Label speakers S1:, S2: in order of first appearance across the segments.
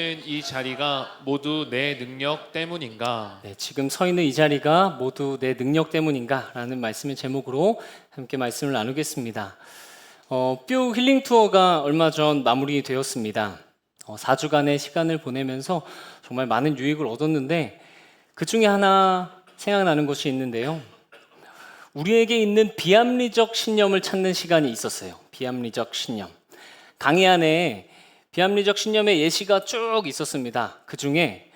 S1: 이 자리가 모두 내 능력 때문인가?
S2: 네, 지금 서 있는 이 자리가 모두 내 능력 때문인가? 라는 말씀의 제목으로 함께 말씀을 나누겠습니다. 뷰 힐링 투어가 얼마 전 마무리되었습니다. 4주간의 시간을 보내면서 정말 많은 유익을 얻었는데 그 중에 하나 생각나는 것이 있는데요. 우리에게 있는 비합리적 신념을 찾는 시간이 있었어요. 비합리적 신념. 강의 안에 비합리적 신념의 예시가 쭉 있었습니다. 그 중에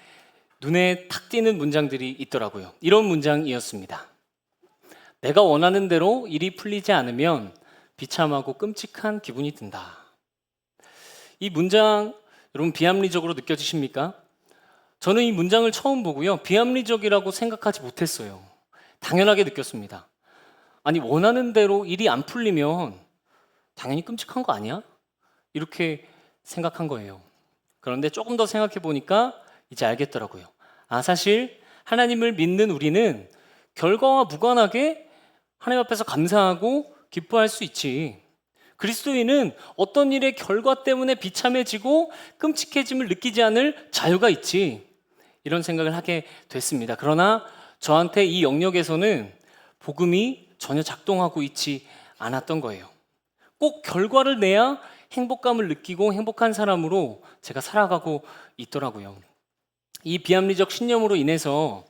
S2: 눈에 탁 띄는 문장들이 있더라고요. 이런 문장이었습니다. 내가 원하는 대로 일이 풀리지 않으면 비참하고 끔찍한 기분이 든다. 이 문장 여러분 비합리적으로 느껴지십니까? 저는 이 문장을 처음 보고요. 비합리적이라고 생각하지 못했어요. 당연하게 느꼈습니다. 아니 원하는 대로 일이 안 풀리면 당연히 끔찍한 거 아니야? 이렇게 생각한 거예요. 그런데 조금 더 생각해 보니까 이제 알겠더라고요. 사실 하나님을 믿는 우리는 결과와 무관하게 하나님 앞에서 감사하고 기뻐할 수 있지. 그리스도인은 어떤 일의 결과 때문에 비참해지고 끔찍해짐을 느끼지 않을 자유가 있지. 이런 생각을 하게 됐습니다. 그러나 저한테 이 영역에서는 복음이 전혀 작동하고 있지 않았던 거예요. 꼭 결과를 내야 행복감을 느끼고 행복한 사람으로 제가 살아가고 있더라고요. 이 비합리적 신념으로 인해서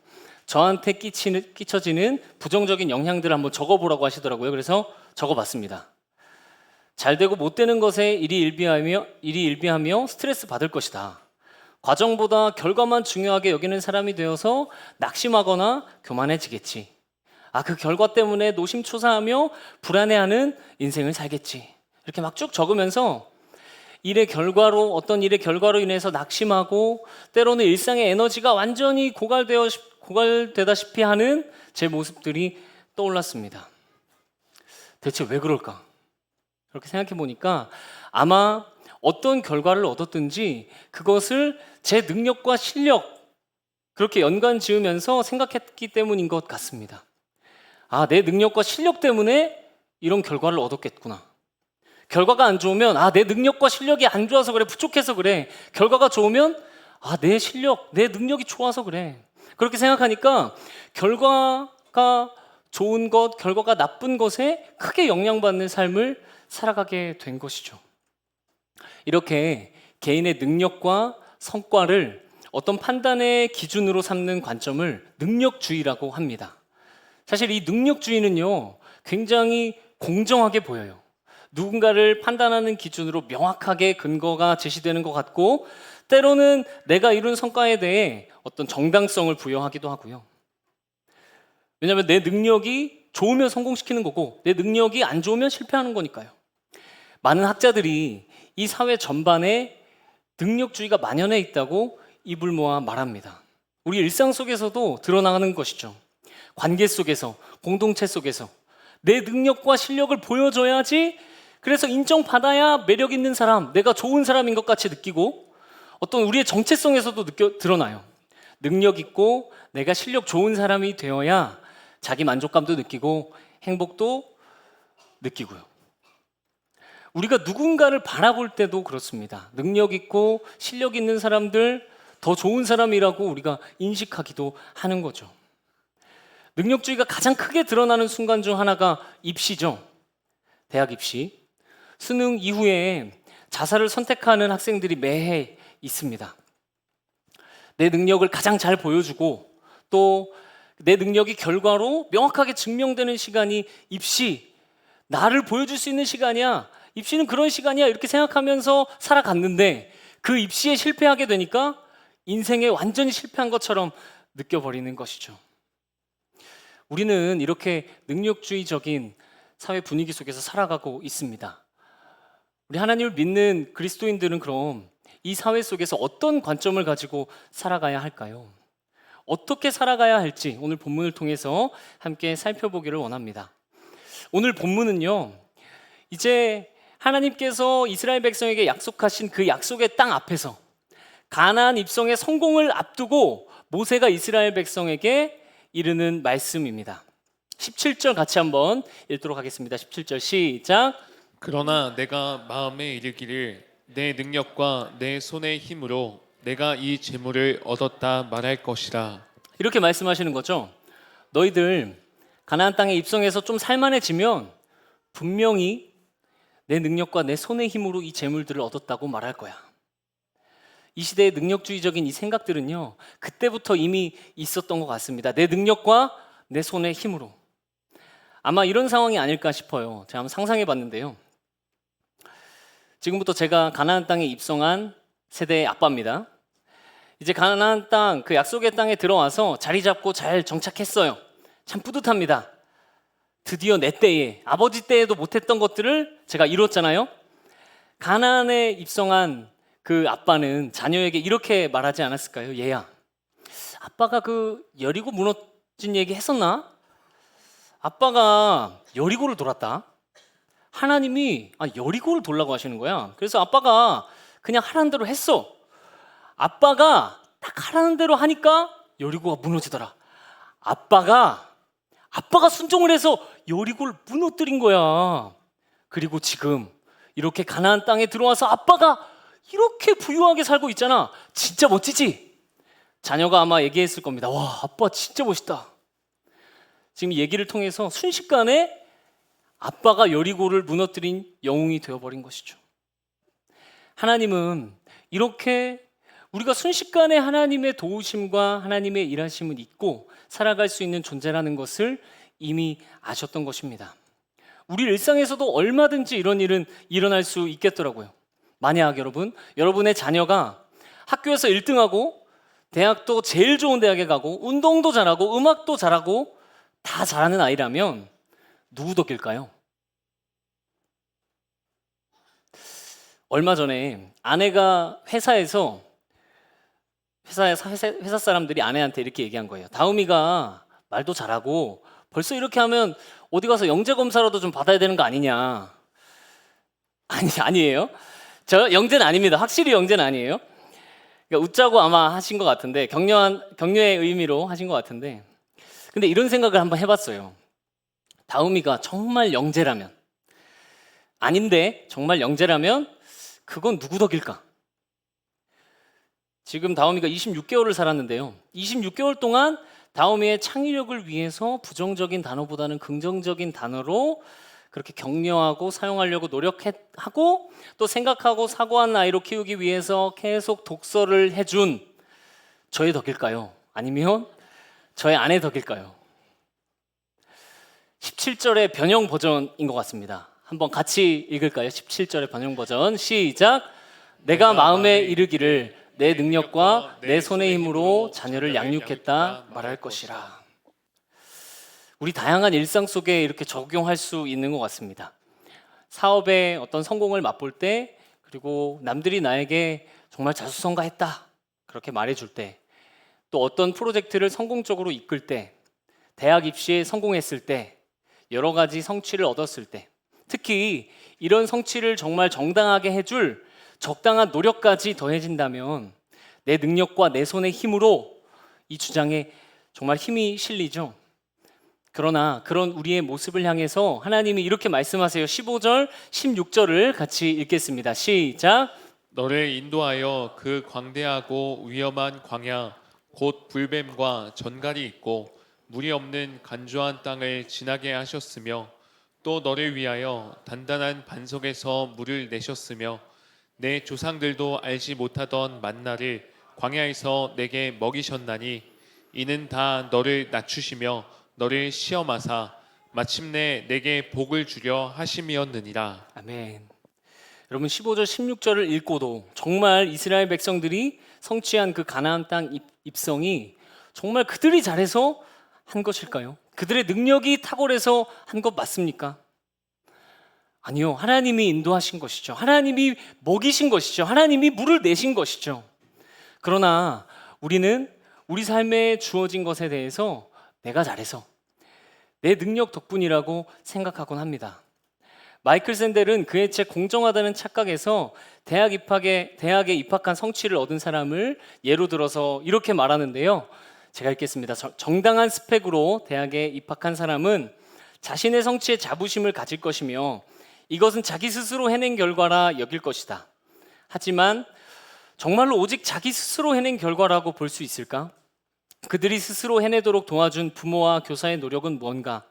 S2: 저한테 끼쳐지는 부정적인 영향들을 한번 적어보라고 하시더라고요. 그래서 적어봤습니다. 잘 되고 못 되는 것에 일이 일비하며 스트레스 받을 것이다. 과정보다 결과만 중요하게 여기는 사람이 되어서 낙심하거나 교만해지겠지. 그 결과 때문에 노심초사하며 불안해하는 인생을 살겠지. 이렇게 막 쭉 적으면서 어떤 일의 결과로 인해서 낙심하고 때로는 일상의 에너지가 완전히 고갈되다시피 하는 제 모습들이 떠올랐습니다. 대체 왜 그럴까? 그렇게 생각해 보니까 아마 어떤 결과를 얻었든지 그것을 제 능력과 실력 그렇게 연관 지으면서 생각했기 때문인 것 같습니다. 내 능력과 실력 때문에 이런 결과를 얻었겠구나. 결과가 안 좋으면 내 능력과 실력이 안 좋아서 그래, 부족해서 그래. 결과가 좋으면 내 실력, 내 능력이 좋아서 그래. 그렇게 생각하니까 결과가 좋은 것, 결과가 나쁜 것에 크게 영향받는 삶을 살아가게 된 것이죠. 이렇게 개인의 능력과 성과를 어떤 판단의 기준으로 삼는 관점을 능력주의라고 합니다. 사실 이 능력주의는요, 굉장히 공정하게 보여요. 누군가를 판단하는 기준으로 명확하게 근거가 제시되는 것 같고 때로는 내가 이룬 성과에 대해 어떤 정당성을 부여하기도 하고요. 왜냐하면 내 능력이 좋으면 성공시키는 거고 내 능력이 안 좋으면 실패하는 거니까요. 많은 학자들이 이 사회 전반에 능력주의가 만연해 있다고 입을 모아 말합니다. 우리 일상 속에서도 드러나는 것이죠. 관계 속에서, 공동체 속에서 내 능력과 실력을 보여줘야지 그래서 인정받아야 매력 있는 사람, 내가 좋은 사람인 것 같이 느끼고 어떤 우리의 정체성에서도 드러나요. 능력 있고 내가 실력 좋은 사람이 되어야 자기 만족감도 느끼고 행복도 느끼고요. 우리가 누군가를 바라볼 때도 그렇습니다. 능력 있고 실력 있는 사람들 더 좋은 사람이라고 우리가 인식하기도 하는 거죠. 능력주의가 가장 크게 드러나는 순간 중 하나가 입시죠. 대학 입시. 수능 이후에 자살을 선택하는 학생들이 매해 있습니다. 내 능력을 가장 잘 보여주고 또 내 능력이 결과로 명확하게 증명되는 시간이 입시, 나를 보여줄 수 있는 시간이야. 입시는 그런 시간이야. 이렇게 생각하면서 살아갔는데 그 입시에 실패하게 되니까 인생에 완전히 실패한 것처럼 느껴버리는 것이죠. 우리는 이렇게 능력주의적인 사회 분위기 속에서 살아가고 있습니다. 우리 하나님을 믿는 그리스도인들은 그럼 이 사회 속에서 어떤 관점을 가지고 살아가야 할까요? 어떻게 살아가야 할지 오늘 본문을 통해서 함께 살펴보기를 원합니다. 오늘 본문은요, 이제 하나님께서 이스라엘 백성에게 약속하신 그 약속의 땅 앞에서 가나안 입성의 성공을 앞두고 모세가 이스라엘 백성에게 이르는 말씀입니다. 17절 같이 한번 읽도록 하겠습니다. 17절 시작.
S1: 그러나 내가 마음에 이르기를 내 능력과 내 손의 힘으로 내가 이 재물을 얻었다 말할 것이라.
S2: 이렇게 말씀하시는 거죠. 너희들 가나안 땅에 입성해서 좀 살만해지면 분명히 내 능력과 내 손의 힘으로 이 재물들을 얻었다고 말할 거야. 이 시대의 능력주의적인 이 생각들은요, 그때부터 이미 있었던 것 같습니다. 내 능력과 내 손의 힘으로. 아마 이런 상황이 아닐까 싶어요. 제가 한번 상상해 봤는데요. 지금부터 제가 가나안 땅에 입성한 세대의 아빠입니다. 이제 가나안 땅, 그 약속의 땅에 들어와서 자리 잡고 잘 정착했어요. 참 뿌듯합니다. 드디어 내 때에, 아버지 때에도 못했던 것들을 제가 이뤘잖아요. 가나안에 입성한 그 아빠는 자녀에게 이렇게 말하지 않았을까요? 얘야, 아빠가 그 여리고 무너진 얘기 했었나? 아빠가 여리고를 돌았다. 하나님이 여리고를 돌라고 하시는 거야. 그래서 아빠가 그냥 하라는 대로 했어. 아빠가 딱 하라는 대로 하니까 여리고가 무너지더라. 아빠가 순종을 해서 여리고를 무너뜨린 거야. 그리고 지금 이렇게 가나안 땅에 들어와서 아빠가 이렇게 부유하게 살고 있잖아. 진짜 멋지지? 자녀가 아마 얘기했을 겁니다. 와, 아빠 진짜 멋있다. 지금 얘기를 통해서 순식간에 아빠가 여리고를 무너뜨린 영웅이 되어버린 것이죠. 하나님은 이렇게 우리가 순식간에 하나님의 도우심과 하나님의 일하심을 잊고 살아갈 수 있는 존재라는 것을 이미 아셨던 것입니다. 우리 일상에서도 얼마든지 이런 일은 일어날 수 있겠더라고요. 만약 여러분의 자녀가 학교에서 1등하고 대학도 제일 좋은 대학에 가고 운동도 잘하고 음악도 잘하고 다 잘하는 아이라면 누구 덕일까요? 얼마 전에 아내가 회사 사람들이 아내한테 이렇게 얘기한 거예요. 다음이가 말도 잘하고 벌써 이렇게 하면 어디 가서 영재 검사라도 좀 받아야 되는 거 아니냐. 아니에요. 저 영재는 아닙니다. 확실히 영재는 아니에요. 그러니까 웃자고 아마 하신 것 같은데, 격려의 의미로 하신 것 같은데, 근데 이런 생각을 한번 해봤어요. 다음이가 정말 영재라면, 아닌데 정말 영재라면 그건 누구 덕일까? 지금 다음이가 26개월을 살았는데요. 26개월 동안 다음이의 창의력을 위해서 부정적인 단어보다는 긍정적인 단어로 그렇게 격려하고 사용하려고 노력하고 또 생각하고 사고한 아이로 키우기 위해서 계속 독서를 해준 저의 덕일까요? 아니면 저의 아내 덕일까요? 17절의 변형 버전인 것 같습니다. 한번 같이 읽을까요? 17절의 변형 버전 시작. 내가 마음에 이르기를 내 능력과 내 손의 힘으로 자녀를 양육했다 말할 것이라. 우리 다양한 일상 속에 이렇게 적용할 수 있는 것 같습니다. 사업의 어떤 성공을 맛볼 때, 그리고 남들이 나에게 정말 자수성가했다 그렇게 말해줄 때, 또 어떤 프로젝트를 성공적으로 이끌 때, 대학 입시에 성공했을 때, 여러 가지 성취를 얻었을 때, 특히 이런 성취를 정말 정당하게 해줄 적당한 노력까지 더해진다면 내 능력과 내 손의 힘으로 이 주장에 정말 힘이 실리죠. 그러나 그런 우리의 모습을 향해서 하나님이 이렇게 말씀하세요. 15절, 16절을 같이 읽겠습니다. 시작.
S1: 너를 인도하여 그 광대하고 위험한 광야 곧 불뱀과 전갈이 있고 물이 없는 간조한 땅을 지나게 하셨으며 또 너를 위하여 단단한 반석에서 물을 내셨으며 내 조상들도 알지 못하던 만나를 광야에서 내게 먹이셨나니 이는 다 너를 낮추시며 너를 시험하사 마침내 내게 복을 주려 하심이었느니라.
S2: 아멘. 여러분 15절 16절을 읽고도 정말 이스라엘 백성들이 성취한 그 가나안 땅 입성이 정말 그들이 잘해서 한 것일까요? 그들의 능력이 탁월해서 한 것 맞습니까? 아니요. 하나님이 인도하신 것이죠. 하나님이 먹이신 것이죠. 하나님이 물을 내신 것이죠. 그러나 우리는 우리 삶에 주어진 것에 대해서 내가 잘해서 내 능력 덕분이라고 생각하곤 합니다. 마이클 샌델은 그의 책 공정하다는 착각에서 대학에 입학한 성취를 얻은 사람을 예로 들어서 이렇게 말하는데요. 제가 읽겠습니다. 정당한 스펙으로 대학에 입학한 사람은 자신의 성취에 자부심을 가질 것이며 이것은 자기 스스로 해낸 결과라 여길 것이다. 하지만 정말로 오직 자기 스스로 해낸 결과라고 볼 수 있을까? 그들이 스스로 해내도록 도와준 부모와 교사의 노력은 뭔가?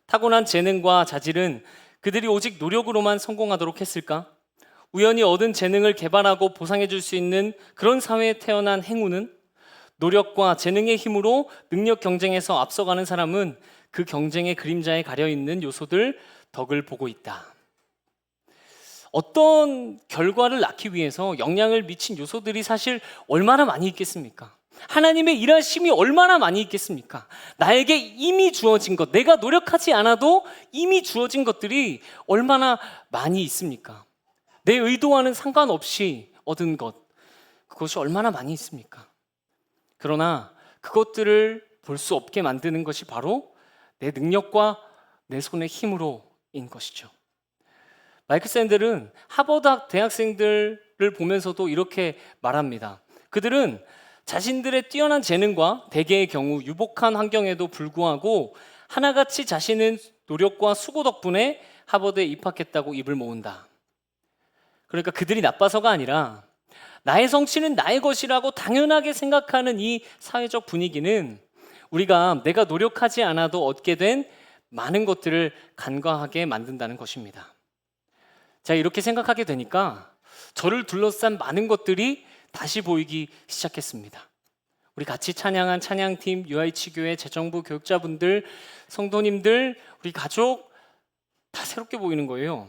S2: 타고난 재능과 자질은 그들이 오직 노력으로만 성공하도록 했을까? 우연히 얻은 재능을 개발하고 보상해 줄 수 있는 그런 사회에 태어난 행운은? 노력과 재능의 힘으로 능력 경쟁에서 앞서가는 사람은 그 경쟁의 그림자에 가려있는 요소들 덕을 보고 있다. 어떤 결과를 낳기 위해서 영향을 미친 요소들이 사실 얼마나 많이 있겠습니까? 하나님의 일하심이 얼마나 많이 있겠습니까? 나에게 이미 주어진 것, 내가 노력하지 않아도 이미 주어진 것들이 얼마나 많이 있습니까? 내 의도와는 상관없이 얻은 것, 그것이 얼마나 많이 있습니까? 그러나 그것들을 볼 수 없게 만드는 것이 바로 내 능력과 내 손의 힘으로인 것이죠. 마이크 샌델은 하버드 대학생들을 보면서도 이렇게 말합니다. 그들은 자신들의 뛰어난 재능과 대개의 경우 유복한 환경에도 불구하고 하나같이 자신은 노력과 수고 덕분에 하버드에 입학했다고 입을 모은다. 그러니까 그들이 나빠서가 아니라 나의 성취는 나의 것이라고 당연하게 생각하는 이 사회적 분위기는 우리가 내가 노력하지 않아도 얻게 된 많은 것들을 간과하게 만든다는 것입니다. 자, 이렇게 생각하게 되니까 저를 둘러싼 많은 것들이 다시 보이기 시작했습니다. 우리 같이 찬양한 찬양팀, 유아이치교회, 재정부 교육자분들, 성도님들, 우리 가족 다 새롭게 보이는 거예요.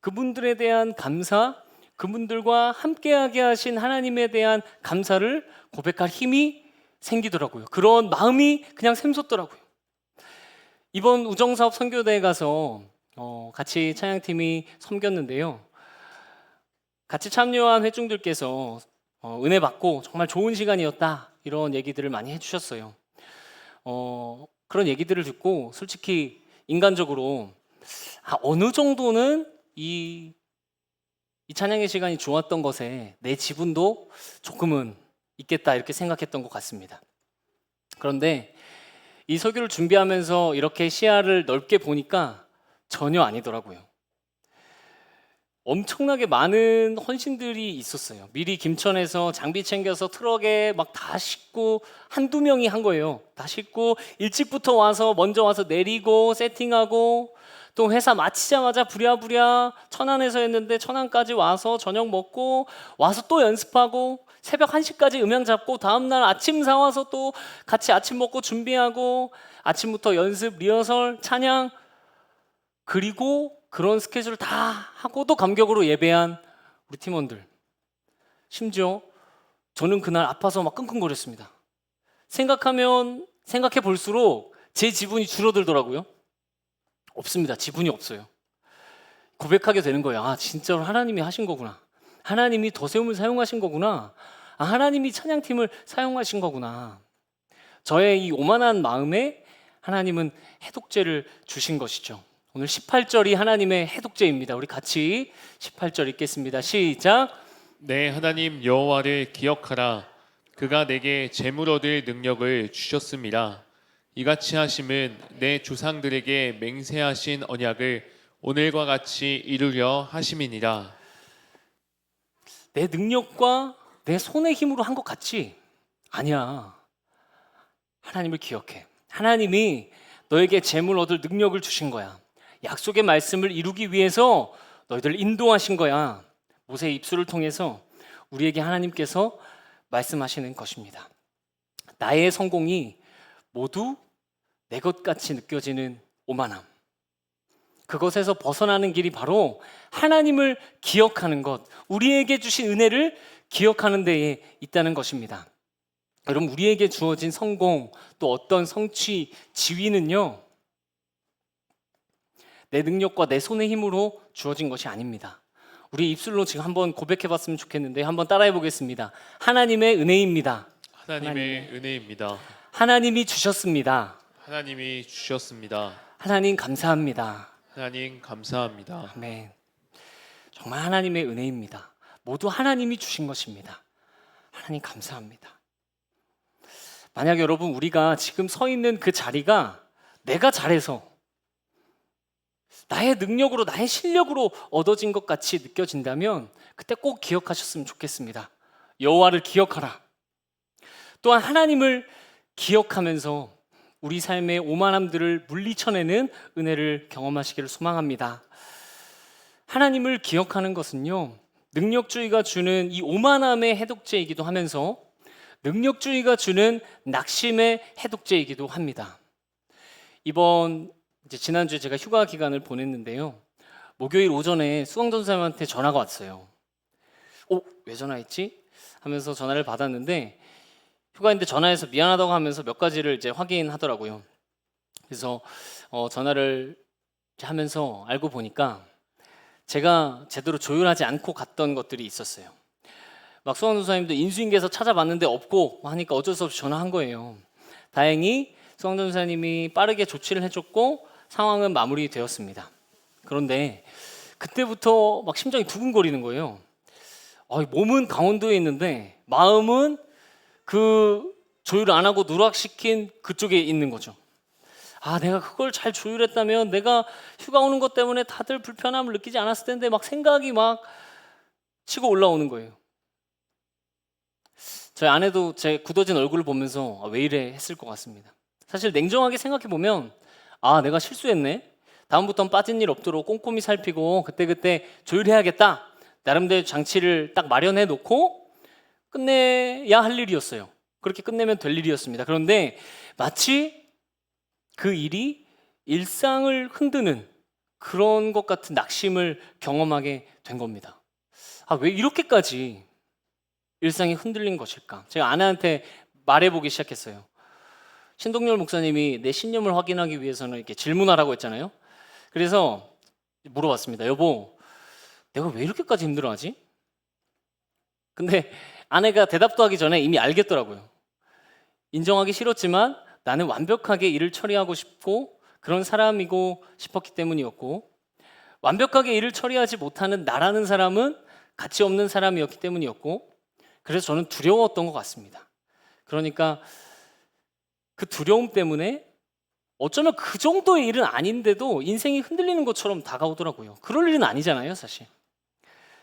S2: 그분들에 대한 감사, 그분들과 함께하게 하신 하나님에 대한 감사를 고백할 힘이 생기더라고요. 그런 마음이 그냥 샘솟더라고요. 이번 우정사업 선교대에 가서 같이 찬양팀이 섬겼는데요. 같이 참여한 회중들께서 은혜 받고 정말 좋은 시간이었다 이런 얘기들을 많이 해주셨어요. 그런 얘기들을 듣고 솔직히 인간적으로 어느 정도는 이 찬양의 시간이 좋았던 것에 내 지분도 조금은 있겠다 이렇게 생각했던 것 같습니다. 그런데 이 설교를 준비하면서 이렇게 시야를 넓게 보니까 전혀 아니더라고요. 엄청나게 많은 헌신들이 있었어요. 미리 김천에서 장비 챙겨서 트럭에 막 다 싣고 한두 명이 한 거예요. 다 싣고 일찍부터 와서 먼저 와서 내리고 세팅하고 또 회사 마치자마자 부랴부랴 천안에서 했는데 천안까지 와서 저녁 먹고 와서 또 연습하고 새벽 1시까지 음향 잡고 다음날 아침 사와서 또 같이 아침 먹고 준비하고 아침부터 연습, 리허설, 찬양 그리고 그런 스케줄을 다 하고도 감격으로 예배한 우리 팀원들. 심지어 저는 그날 아파서 막 끙끙거렸습니다. 생각해 볼수록 제 지분이 줄어들더라고요. 없습니다. 지분이 없어요. 고백하게 되는 거예요. 아, 진짜로 하나님이 하신 거구나. 하나님이 더세움을 사용하신 거구나. 아, 하나님이 찬양팀을 사용하신 거구나. 저의 이 오만한 마음에 하나님은 해독제를 주신 것이죠. 오늘 18절이 하나님의 해독제입니다. 우리 같이 18절 읽겠습니다. 시작.
S1: 내 하나님 여호와를 기억하라. 그가 내게 재물 얻을 능력을 주셨음이라. 이같이 하심은 내 조상들에게 맹세하신 언약을 오늘과 같이 이루려 하심이니라.
S2: 내 능력과 내 손의 힘으로 한 것 같지? 아니야. 하나님을 기억해. 하나님이 너에게 재물 얻을 능력을 주신 거야. 약속의 말씀을 이루기 위해서 너희들을 인도하신 거야. 모세의 입술을 통해서 우리에게 하나님께서 말씀하시는 것입니다. 나의 성공이 모두 내 것 같이 느껴지는 오만함. 그것에서 벗어나는 길이 바로 하나님을 기억하는 것, 우리에게 주신 은혜를 기억하는 데에 있다는 것입니다. 여러분, 우리에게 주어진 성공, 또 어떤 성취, 지위는요, 내 능력과 내 손의 힘으로 주어진 것이 아닙니다. 우리 입술로 지금 한번 고백해 봤으면 좋겠는데 한번 따라해 보겠습니다. 하나님의 은혜입니다.
S1: 하나님의 은혜입니다.
S2: 하나님이 주셨습니다.
S1: 하나님이 주셨습니다.
S2: 하나님 감사합니다.
S1: 하나님 감사합니다.
S2: 아멘. 정말 하나님의 은혜입니다. 모두 하나님이 주신 것입니다. 하나님 감사합니다. 만약 여러분 우리가 지금 서 있는 그 자리가 내가 잘해서 나의 능력으로, 나의 실력으로 얻어진 것 같이 느껴진다면 그때 꼭 기억하셨으면 좋겠습니다. 여호와를 기억하라. 또한 하나님을 기억하면서 우리 삶의 오만함들을 물리쳐내는 은혜를 경험하시기를 소망합니다. 하나님을 기억하는 것은요, 능력주의가 주는 이 오만함의 해독제이기도 하면서 능력주의가 주는 낙심의 해독제이기도 합니다. 지난주에 제가 휴가 기간을 보냈는데요. 목요일 오전에 수강전사님한테 전화가 왔어요. 왜 전화했지? 하면서 전화를 받았는데 휴가인데 전화해서 미안하다고 하면서 몇 가지를 이제 확인하더라고요. 그래서 전화를 하면서 알고 보니까 제가 제대로 조율하지 않고 갔던 것들이 있었어요. 막 수강전사님도 인수인계에서 찾아봤는데 없고 하니까 어쩔 수 없이 전화한 거예요. 다행히 수강전사님이 빠르게 조치를 해줬고 상황은 마무리되었습니다. 그런데 그때부터 막 심장이 두근거리는 거예요. 몸은 강원도에 있는데 마음은 그 조율 안 하고 누락시킨 그쪽에 있는 거죠. 내가 그걸 잘 조율했다면 내가 휴가 오는 것 때문에 다들 불편함을 느끼지 않았을 텐데 막 생각이 막 치고 올라오는 거예요. 저희 아내도 제 굳어진 얼굴을 보면서 왜 이래 했을 것 같습니다. 사실 냉정하게 생각해 보면 내가 실수했네. 다음부터는 빠진 일 없도록 꼼꼼히 살피고 그때그때 조율해야겠다. 나름대로 장치를 딱 마련해 놓고 끝내야 할 일이었어요. 그렇게 끝내면 될 일이었습니다. 그런데 마치 그 일이 일상을 흔드는 그런 것 같은 낙심을 경험하게 된 겁니다. 왜 이렇게까지 일상이 흔들린 것일까? 제가 아내한테 말해보기 시작했어요. 신동열 목사님이 내 신념을 확인하기 위해서는 이렇게 질문하라고 했잖아요. 그래서 물어봤습니다. 여보, 내가 왜 이렇게까지 힘들어하지? 근데 아내가 대답도 하기 전에 이미 알겠더라고요. 인정하기 싫었지만 나는 완벽하게 일을 처리하고 싶고 그런 사람이고 싶었기 때문이었고, 완벽하게 일을 처리하지 못하는 나라는 사람은 가치 없는 사람이었기 때문이었고, 그래서 저는 두려웠던 것 같습니다. 그러니까 그 두려움 때문에 어쩌면 그 정도의 일은 아닌데도 인생이 흔들리는 것처럼 다가오더라고요. 그럴 일은 아니잖아요, 사실.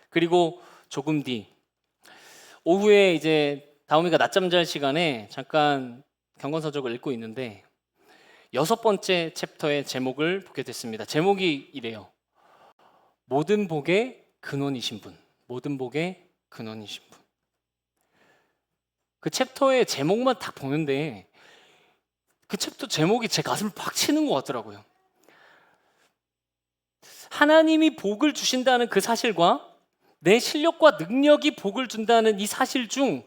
S2: 그리고 조금 뒤 오후에 이제 다음이가 낮잠 잘 시간에 잠깐 경건서적을 읽고 있는데 6번째 챕터의 제목을 보게 됐습니다. 제목이 이래요. 모든 복의 근원이신 분. 모든 복의 근원이신 분. 그 챕터의 제목만 딱 보는데 그 챕터 제목이 제 가슴을 팍 치는 것 같더라고요. 하나님이 복을 주신다는 그 사실과 내 실력과 능력이 복을 준다는 이 사실 중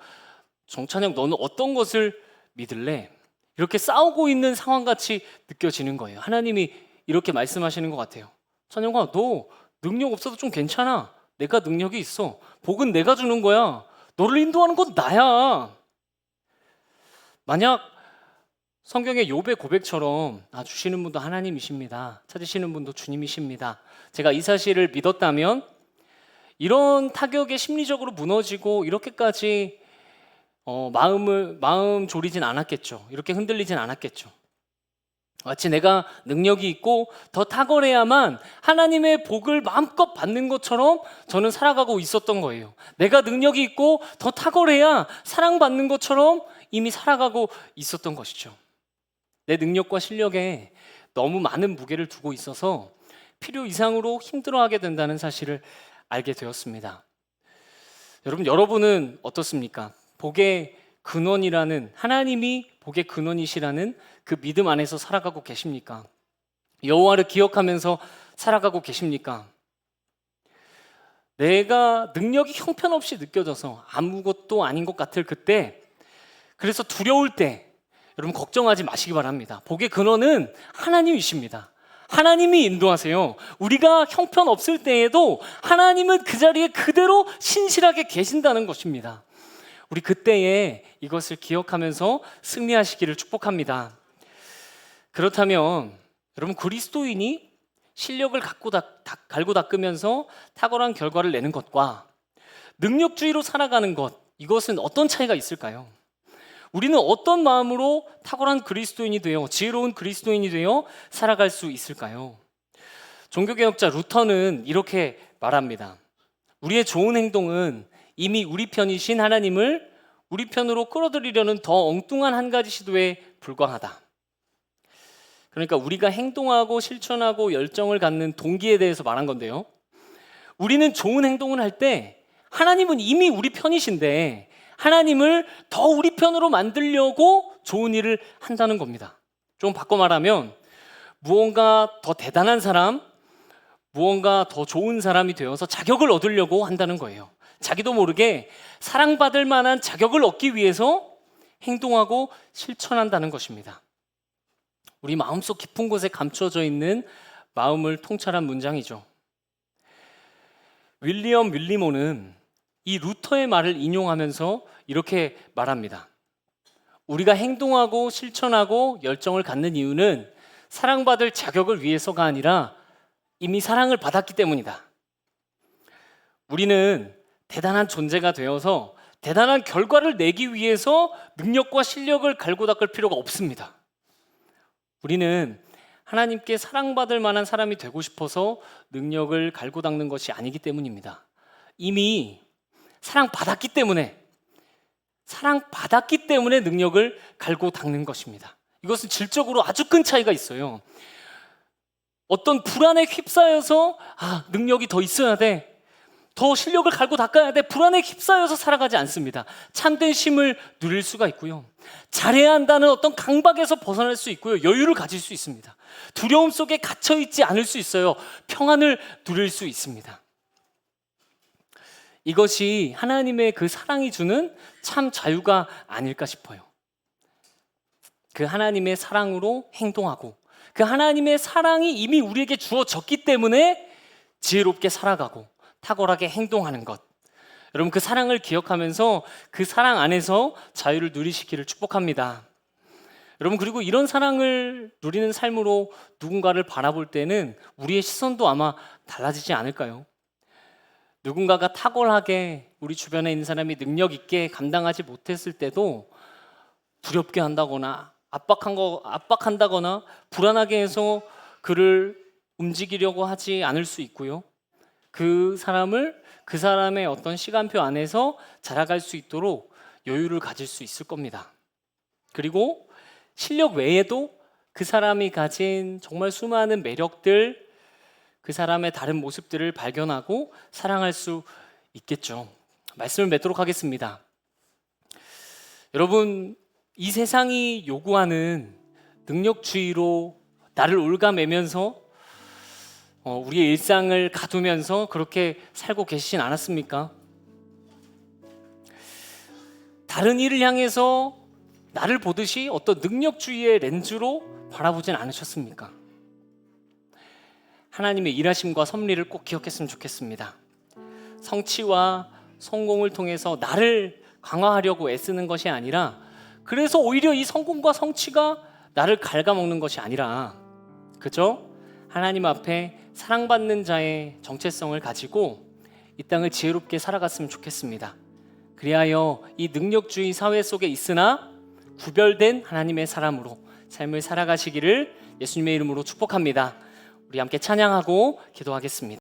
S2: 정찬영, 너는 어떤 것을 믿을래? 이렇게 싸우고 있는 상황같이 느껴지는 거예요. 하나님이 이렇게 말씀하시는 것 같아요. 찬영아, 너 능력 없어도 좀 괜찮아. 내가 능력이 있어. 복은 내가 주는 거야. 너를 인도하는 건 나야. 만약 성경의 욥의 고백처럼 주시는 분도 하나님이십니다. 찾으시는 분도 주님이십니다. 제가 이 사실을 믿었다면 이런 타격에 심리적으로 무너지고 이렇게까지 마음 졸이진 않았겠죠. 이렇게 흔들리진 않았겠죠. 마치 내가 능력이 있고 더 탁월해야만 하나님의 복을 마음껏 받는 것처럼 저는 살아가고 있었던 거예요. 내가 능력이 있고 더 탁월해야 사랑받는 것처럼 이미 살아가고 있었던 것이죠. 내 능력과 실력에 너무 많은 무게를 두고 있어서 필요 이상으로 힘들어하게 된다는 사실을 알게 되었습니다. 여러분은 어떻습니까? 복의 근원이라는, 하나님이 복의 근원이시라는 그 믿음 안에서 살아가고 계십니까? 여호와를 기억하면서 살아가고 계십니까? 내가 능력이 형편없이 느껴져서 아무것도 아닌 것 같을 그때, 그래서 두려울 때 여러분 걱정하지 마시기 바랍니다. 복의 근원은 하나님이십니다. 하나님이 인도하세요. 우리가 형편없을 때에도 하나님은 그 자리에 그대로 신실하게 계신다는 것입니다. 우리 그때에 이것을 기억하면서 승리하시기를 축복합니다. 그렇다면 여러분, 그리스도인이 실력을 갈고 닦으면서 탁월한 결과를 내는 것과 능력주의로 살아가는 것, 이것은 어떤 차이가 있을까요? 우리는 어떤 마음으로 탁월한 그리스도인이 되어 지혜로운 그리스도인이 되어 살아갈 수 있을까요? 종교개혁자 루터는 이렇게 말합니다. 우리의 좋은 행동은 이미 우리 편이신 하나님을 우리 편으로 끌어들이려는 더 엉뚱한 한 가지 시도에 불과하다. 그러니까 우리가 행동하고 실천하고 열정을 갖는 동기에 대해서 말한 건데요. 우리는 좋은 행동을 할 때 하나님은 이미 우리 편이신데 하나님을 더 우리 편으로 만들려고 좋은 일을 한다는 겁니다. 좀 바꿔 말하면 무언가 더 대단한 사람, 무언가 더 좋은 사람이 되어서 자격을 얻으려고 한다는 거예요. 자기도 모르게 사랑받을 만한 자격을 얻기 위해서 행동하고 실천한다는 것입니다. 우리 마음속 깊은 곳에 감춰져 있는 마음을 통찰한 문장이죠. 윌리엄 윌리모는 이 루터의 말을 인용하면서 이렇게 말합니다. 우리가 행동하고 실천하고 열정을 갖는 이유는 사랑받을 자격을 위해서가 아니라 이미 사랑을 받았기 때문이다. 우리는 대단한 존재가 되어서 대단한 결과를 내기 위해서 능력과 실력을 갈고 닦을 필요가 없습니다. 우리는 하나님께 사랑받을 만한 사람이 되고 싶어서 능력을 갈고 닦는 것이 아니기 때문입니다. 이미 사랑받았기 때문에 능력을 갈고 닦는 것입니다. 이것은 질적으로 아주 큰 차이가 있어요. 어떤 불안에 휩싸여서 능력이 더 있어야 돼, 더 실력을 갈고 닦아야 돼, 불안에 휩싸여서 살아가지 않습니다. 참된 쉼을 누릴 수가 있고요, 잘해야 한다는 어떤 강박에서 벗어날 수 있고요, 여유를 가질 수 있습니다. 두려움 속에 갇혀있지 않을 수 있어요. 평안을 누릴 수 있습니다. 이것이 하나님의 그 사랑이 주는 참 자유가 아닐까 싶어요. 그 하나님의 사랑으로 행동하고 그 하나님의 사랑이 이미 우리에게 주어졌기 때문에 지혜롭게 살아가고 탁월하게 행동하는 것. 여러분, 그 사랑을 기억하면서 그 사랑 안에서 자유를 누리시기를 축복합니다. 여러분, 그리고 이런 사랑을 누리는 삶으로 누군가를 바라볼 때는 우리의 시선도 아마 달라지지 않을까요? 누군가가 탁월하게 우리 주변에 있는 사람이 능력 있게 감당하지 못했을 때도 두렵게 한다거나 압박한다거나 불안하게 해서 그를 움직이려고 하지 않을 수 있고요, 그 사람의 어떤 시간표 안에서 자라갈 수 있도록 여유를 가질 수 있을 겁니다. 그리고 실력 외에도 그 사람이 가진 정말 수많은 매력들, 그 사람의 다른 모습들을 발견하고 사랑할 수 있겠죠. 말씀을 맺도록 하겠습니다. 여러분, 이 세상이 요구하는 능력주의로 나를 올가매면서 우리의 일상을 가두면서 그렇게 살고 계시진 않았습니까? 다른 일을 향해서 나를 보듯이 어떤 능력주의의 렌즈로 바라보진 않으셨습니까? 하나님의 일하심과 섭리를 꼭 기억했으면 좋겠습니다. 성취와 성공을 통해서 나를 강화하려고 애쓰는 것이 아니라, 그래서 오히려 이 성공과 성취가 나를 갉아먹는 것이 아니라, 그죠? 하나님 앞에 사랑받는 자의 정체성을 가지고 이 땅을 지혜롭게 살아갔으면 좋겠습니다. 그리하여 이 능력주의 사회 속에 있으나 구별된 하나님의 사람으로 삶을 살아가시기를 예수님의 이름으로 축복합니다. 우리 함께 찬양하고 기도하겠습니다.